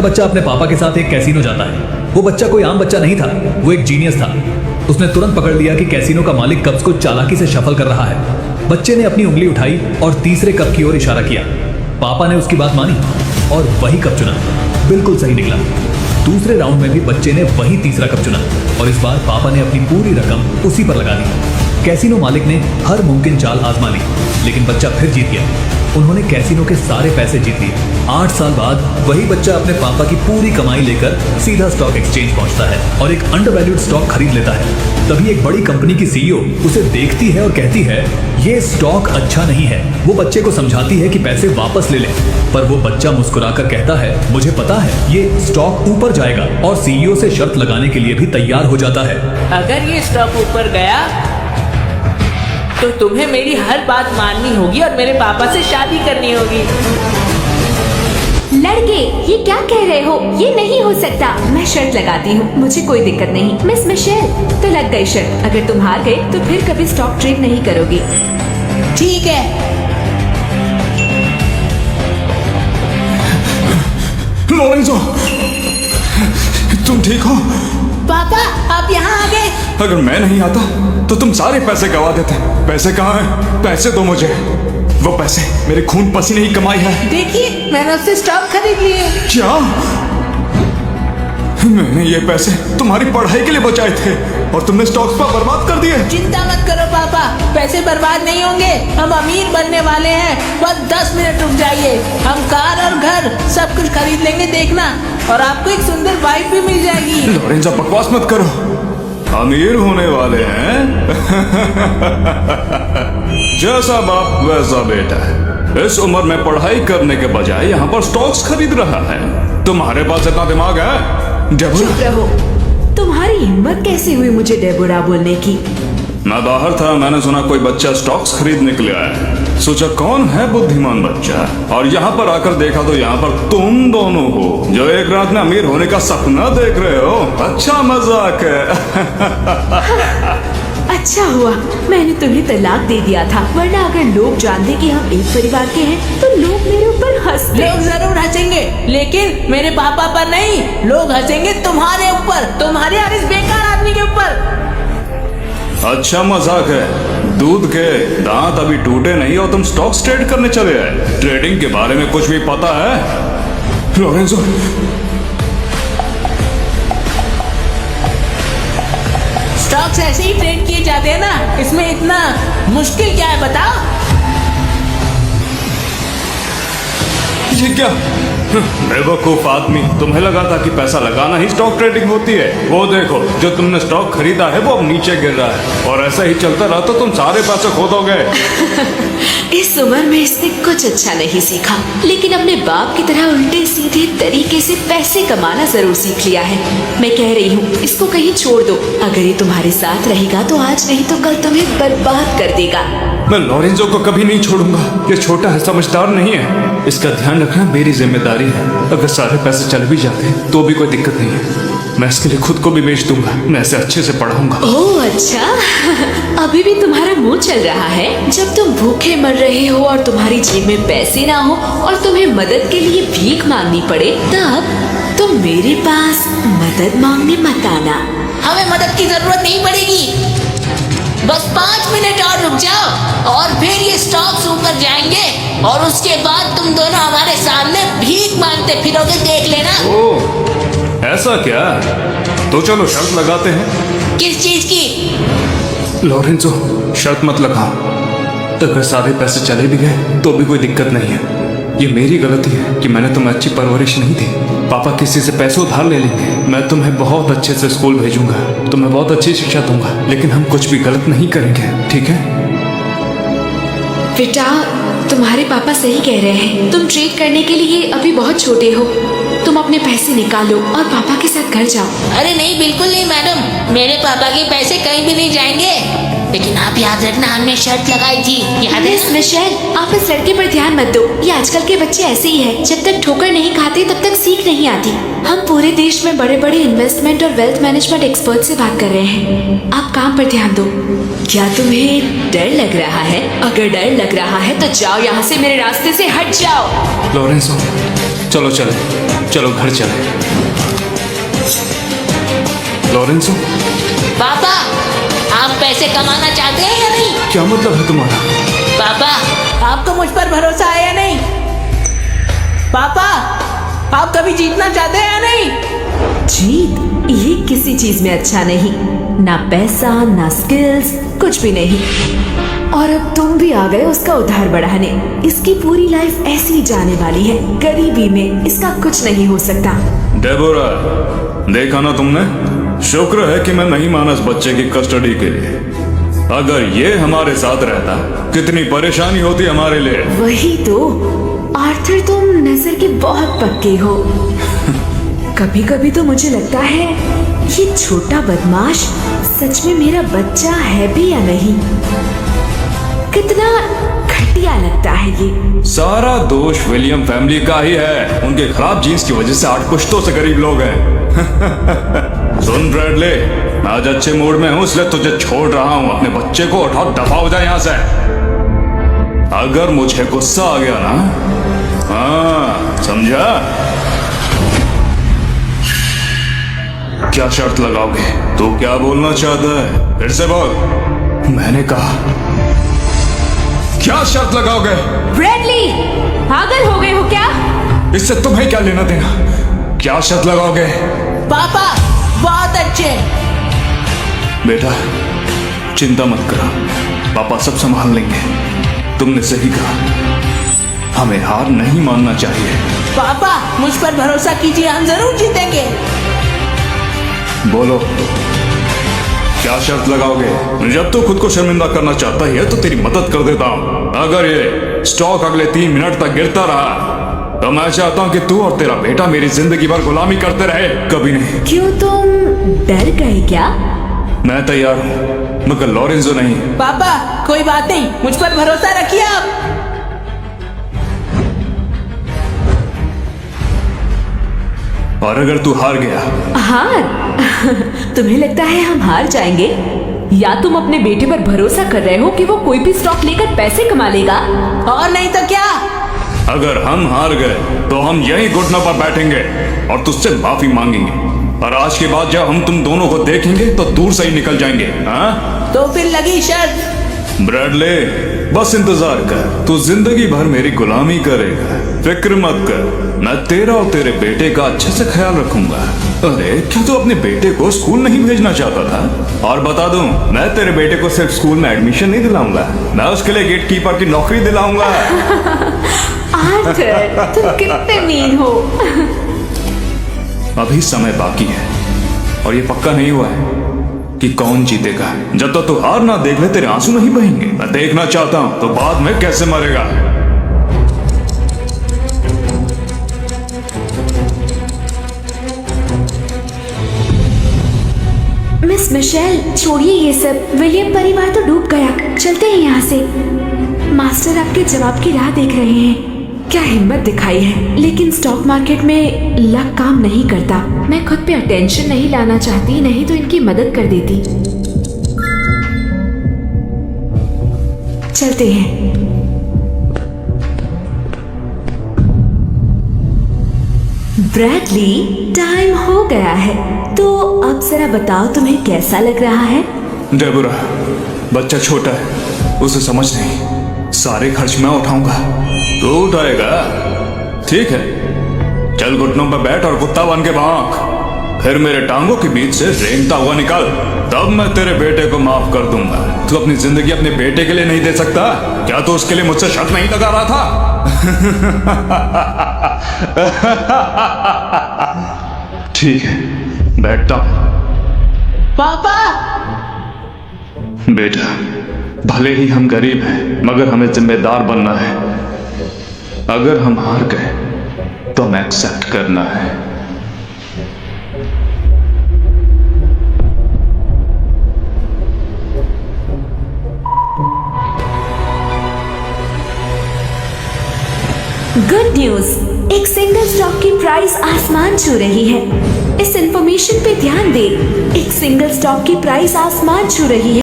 बच्चा अपने पापा के साथ एक कैसीनो जाता है। वो बच्चा कोई आम बच्चा नहीं था, वो एक जीनियस था। उसने तुरंत पकड़ लिया कि कैसीनो का मालिक कप्स को चालाकी से शफल कर रहा है। बच्चे ने अपनी उंगली उठाई और तीसरे कप की ओर इशारा किया। पापा ने उसकी बात मानी और वही कप चुना। बिल्कुल सही निकला। दूसरे राउंड में भी बच्चे ने वही तीसरा कप चुना और इस बार पापा ने अपनी पूरी रकम उसी पर लगा दी। कैसीनो मालिक ने हर मुमकिन चाल आजमा ली, लेकिन बच्चा फिर जीत गया। उन्होंने कैसीनो के सारे पैसे जीत लिए। 8 साल बाद वही बच्चा अपने पापा की पूरी कमाई लेकर सीधा स्टॉक एक्सचेंज पहुंचता है और एक अंडरवैल्यूड स्टॉक खरीद लेता है। तभी एक बड़ी कंपनी की सीईओ उसे देखती है और कहती है, ये स्टॉक अच्छा नहीं है। वो बच्चे को समझाती है कि पैसे वापस ले ले, पर वो बच्चा मुस्कुराकर कहता है, मुझे पता है ये स्टॉक ऊपर जाएगा, और सीईओ से शर्त लगाने के लिए भी तैयार हो जाता है। अगर ये स्टॉक ऊपर गया तो तुम्हें मेरी हर बात माननी होगी और मेरे पापा से शादी करनी होगी। लड़के, ये क्या कह रहे हो? ये नहीं हो सकता। मैं शर्त लगाती हूँ, मुझे कोई दिक्कत नहीं। मिस मिशेल, तो लग गई शर्त। अगर तुम हार गए तो फिर कभी स्टॉक ट्रेड नहीं करोगी। ठीक है। लोरेंजो, तुम ठीक हो? पापा, आप यहाँ आ गए। अगर मैं नहीं आता तो तुम सारे पैसे गवा देते। पैसे कहाँ हैं? पैसे दो मुझे। वो पैसे मेरे खून पसीने ही कमाई है। देखिए, मैंने उससे स्टॉक खरीद लिए। क्या? मैंने ये पैसे तुम्हारी पढ़ाई के लिए बचाए थे और तुमने स्टॉक्स पर बर्बाद कर दिए। चिंता मत करो पापा, पैसे बर्बाद नहीं होंगे। हम अमीर बनने वाले हैं। बस 10 मिनट रुक जाइए, हम कार और घर सब कुछ खरीद लेंगे, देखना। और आपको एक सुंदर वाइफ भी मिल जाएगी। लोरेंजो, बकवास मत करो। अमीर होने वाले हैं? जैसा बाप वैसा बेटा। इस उम्र में पढ़ाई करने के बजाय यहाँ पर स्टॉक्स खरीद रहा है। तुम्हारे पास इतना दिमाग है? चुप रहो। तुम्हारी हिम्मत कैसे हुई मुझे डेबोरा बोलने की? मैं बाहर था, मैंने सुना कोई बच्चा स्टॉक्स खरीदने के लिए आया है। सोचा कौन है बुद्धिमान बच्चा, और यहाँ पर आकर देखा तो यहाँ पर तुम दोनों हो जो एक रात में अमीर होने का सपना देख रहे हो। अच्छा मजाक है। अच्छा हुआ मैंने तुम्हें तलाक दे दिया था, वरना अगर लोग जानते कि हम एक परिवार के हैं तो लोग मेरे ऊपर हंसते। लोग जरूर हंसेंगे, लेकिन मेरे पापा पर नहीं। लोग हंसेंगे तुम्हारे ऊपर, तुम्हारे और इस बेकार आदमी के ऊपर। अच्छा मजाक है। दूध के दांत अभी टूटे नहीं और तुम स्टॉक्स ट्रेड करने चले आए। ट्रेडिंग के बारे में कुछ भी पता है? लोरेंजो, स्टॉक्स ऐसे ही ट्रेड किए जाते हैं ना, इसमें इतना मुश्किल क्या है बताओ? ये क्या? बेवकूफ आदमी, तुम्हें लगा था कि पैसा लगाना ही स्टॉक ट्रेडिंग होती है। वो देखो, जो तुमने स्टॉक खरीदा है वो अब नीचे गिर रहा है, और ऐसा ही चलता रहा तो तुम सारे पैसे खो दोगे। इस उम्र में इसने कुछ अच्छा नहीं सीखा, लेकिन अपने बाप की तरह उल्टे सीधे तरीके से पैसे कमाना जरूर सीख लिया है। मैं कह रही हूँ, इसको कहीं छोड़ दो। अगर ये तुम्हारे साथ रहेगा तो आज नहीं तो कल तुम्हें बर्बाद कर देगा। मैं लोरेंजो को कभी नहीं छोड़ूंगा। ये छोटा है, समझदार नहीं है। इसका ध्यान रखना मेरी जिम्मेदारी है। अगर सारे पैसे चल भी जाते तो भी कोई दिक्कत नहीं है। मैं इसके लिए खुद को भी बेच दूंगा। मैं इसे अच्छे से पढ़ाऊंगा। ओह अच्छा, अभी भी तुम्हारा मुंह चल रहा है? जब तुम भूखे मर रहे हो और तुम्हारी जेब में पैसे ना हो और तुम्हें मदद के लिए भीख मांगनी पड़े, तब तुम मेरे पास मदद मांगने मत आना। हमें मदद की जरूरत नहीं पड़ेगी। बस 5 मिनट और रुक जाओ और फिर ये स्टॉक्स ऊपर जाएंगे और उसके बाद तुम दोनों हमारे सामने भीख मांगते फिरोगे, देख लेना। ओह, ऐसा क्या? तो चलो शर्त लगाते हैं। किस चीज की? लोरेंजो, शर्त मत लगाओ। अगर सारे पैसे चले भी गए तो भी कोई दिक्कत नहीं है। ये मेरी गलती है कि मैंने तुम्हें अच्छी परवरिश नहीं दी। पापा किसी से पैसे उधार ले लेंगे। मैं तुम्हें बहुत अच्छे से स्कूल भेजूंगा, तुम्हें बहुत अच्छी शिक्षा दूंगा, लेकिन हम कुछ भी गलत नहीं करेंगे, ठीक है? बेटा, तुम्हारे पापा सही कह रहे हैं। तुम ट्रेड करने के लिए अभी बहुत छोटे हो। तुम अपने पैसे निकालो और पापा के साथ घर जाओ। अरे नहीं, बिल्कुल नहीं मैडम, मेरे पापा के पैसे कहीं भी नहीं जाएंगे। लेकिन आप याद रखना, हमने शर्त लगाई थी, याद है? मिस मिशेल, आप इस लड़के पर ध्यान मत दो। ये आजकल के बच्चे ऐसे ही हैं। जब तक ठोकर नहीं खाते तब तक सीख नहीं आती। हम पूरे देश में बड़े बड़े इन्वेस्टमेंट और वेल्थ मैनेजमेंट एक्सपर्ट से बात कर रहे हैं। आप काम पर ध्यान दो। क्या तुम्हें डर लग रहा है? अगर डर लग रहा है तो जाओ यहाँ से, मेरे रास्ते से हट जाओ। लोरेंजो, चलो चले। चलो घर चले। लॉरेंसो, पापा, आप पैसे कमाना चाहते हैं या नहीं? क्या मतलब है तुम्हारा? पापा, आपको मुझ पर भरोसा है या नहीं? पापा, आप कभी जीतना चाहते हैं या नहीं? जीत ये किसी चीज में अच्छा नहीं, ना पैसा ना स्किल्स, कुछ भी नहीं। और अब तुम भी आ गए उसका उधार बढ़ाने। इसकी पूरी लाइफ ऐसी ही जाने वाली है, गरीबी में इसका कुछ नहीं हो सकता। डेबोरा, देखा ना तुमने? शुक्र है कि मैं नहीं माना इस बच्चे की कस्टडी के लिए। अगर ये हमारे साथ रहता कितनी परेशानी होती हमारे लिए। वही तो आर्थर, तुम नजर के बहुत पक्के हो। कभी कभी तो मुझे लगता है ये छोटा बदमाश सच में मेरा बच्चा है भी या नहीं। कितना घटिया लगता है ये। सारा दोष विलियम फैमिली का ही है। उनके खराब जीन्स की वजह से 8 पुश्तों से गरीब लोग हैं। सुन ब्रैडले, आज अच्छे मूड में हूँ इसलिए तुझे छोड़ रहा हूँ। अपने बच्चे को उठाओ, दफा हो जाए यहाँ से। अगर मुझे गुस्सा आ गया ना, हाँ समझा? क्या शर्त लगाओगे? तू क्या बोलना चाहता है? फिर से बोल। मैंने कहा क्या शर्त लगाओगे? ब्रैडली, पागल हो गए हो क्या? इससे तुम्हें क्या लेना देना? क्या शर्त लगाओगे? पापा, बहुत अच्छे। बेटा, चिंता मत करो, पापा सब संभाल लेंगे। तुमने सही कहा, हमें हार नहीं मानना चाहिए। पापा, मुझ पर भरोसा कीजिए, हम जरूर जीतेंगे। बोलो, क्या शर्त लगाओगे? जब तू खुद को शर्मिंदा करना चाहता है तो तेरी मदद कर देता हूं। अगर ये स्टॉक अगले 3 मिनट तक गिरता रहा तो मैं चाहता हूं कि तू और तेरा बेटा मेरी जिंदगी भर गुलामी करते रहे, कभी नहीं। क्यों, तुम डर गए क्या? मैं तैयार हूं, मगर लॉरेंसो नहीं। पापा, कोई बात नहीं, मुझ पर भरोसा रखिए आप। और अगर तू हार गया? हार? तुम्हें लगता है हम हार जाएंगे? या तुम अपने बेटे पर भरोसा कर रहे हो कि वो कोई भी स्टॉक लेकर पैसे कमा लेगा? और नहीं तो क्या? अगर हम हार गए तो हम यही घुटनों पर बैठेंगे और तुझसे माफी मांगेंगे। और आज के बाद जब हम तुम दोनों को देखेंगे तो दूर से ही निकल जाएंगे। हाँ? तो फिर लगी शर्त। ब्रैडले, बस इंतजार कर, तू जिंदगी भर मेरी गुलामी करेगा। फिक्र मत कर, मैं तेरा और तेरे बेटे का अच्छे से ख्याल रखूंगा। अरे, क्या तू अपने बेटे को स्कूल नहीं भेजना चाहता था? और बता दूं, मैं तेरे बेटे को सिर्फ स्कूल में एडमिशन नहीं दिलाऊंगा, मैं उसके लिए गेट कीपर की नौकरी दिलाऊंगा। आर्थर, तुम कितने मीन हो। अभी समय बाकी है और ये पक्का नहीं हुआ है कि कौन जीतेगा। जब तक तू हार ना देख ले तेरे आंसू नहीं बहेंगे। मैं देखना चाहता हूं तो बाद में कैसे मरेगा। मिस मिशेल, छोड़िए ये सब। विलियम परिवार तो डूब गया, चलते हैं यहाँ से। मास्टर आपके जवाब की राह देख रहे हैं। क्या हिम्मत दिखाई है, लेकिन स्टॉक मार्केट में लक काम नहीं करता। मैं खुद पे अटेंशन नहीं लाना चाहती, नहीं तो इनकी मदद कर देती। चलते हैं। ब्रैडली, टाइम हो गया है, तो अब जरा बताओ तुम्हें कैसा लग रहा है? डेबोरा, बच्चा छोटा है, उसे समझ नहीं। सारे खर्च मैं उठाऊंगा। तू उठाएगा? ठीक है, चल घुटनों पर बैठ और कुत्ता बन के भाग। फिर मेरे टांगों के बीच से रेंगता हुआ निकल, तब मैं तेरे बेटे को माफ कर दूंगा। तू अपनी जिंदगी अपने बेटे के लिए नहीं दे सकता? क्या तू उसके लिए मुझसे शर्त नहीं लगा रहा था? ठीक है, बैठता हूं। पापा, बेटा, भले ही हम गरीब हैं मगर हमें जिम्मेदार बनना है। अगर हम हार गए तो हमें एक्सेप्ट करना है। गुड न्यूज, एक सिंगल स्टॉक की प्राइस आसमान छू रही है। इस इंफॉर्मेशन पे ध्यान दे। एक सिंगल स्टॉक की प्राइस आसमान छू रही है।